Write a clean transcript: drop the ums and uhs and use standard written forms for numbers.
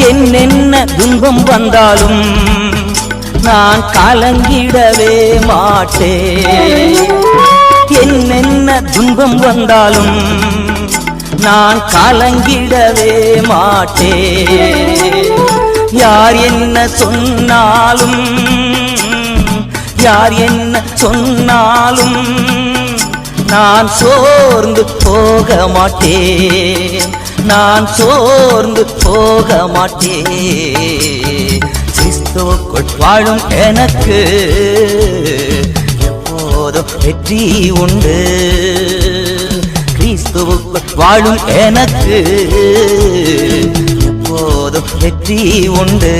என்னென்ன துன்பம் வந்தாலும் நான் கலங்கிடவே மாட்டேன். என்னென்ன துன்பம் வந்தாலும் நான் கலங்கிடவே மாட்டேன். யார் என்ன சொன்னாலும் யார் என்ன சொன்னாலும் நான் சோர்ந்து போக மாட்டேன். நான் சோர்ந்து போக மாட்டேன். கிறிஸ்துவுக்குள் வாழும் எனக்கு எப்போதும் வெற்றி உண்டு. கிறிஸ்துவுக்குள் வாழும் எனக்கு எப்போதும் வெற்றி உண்டு.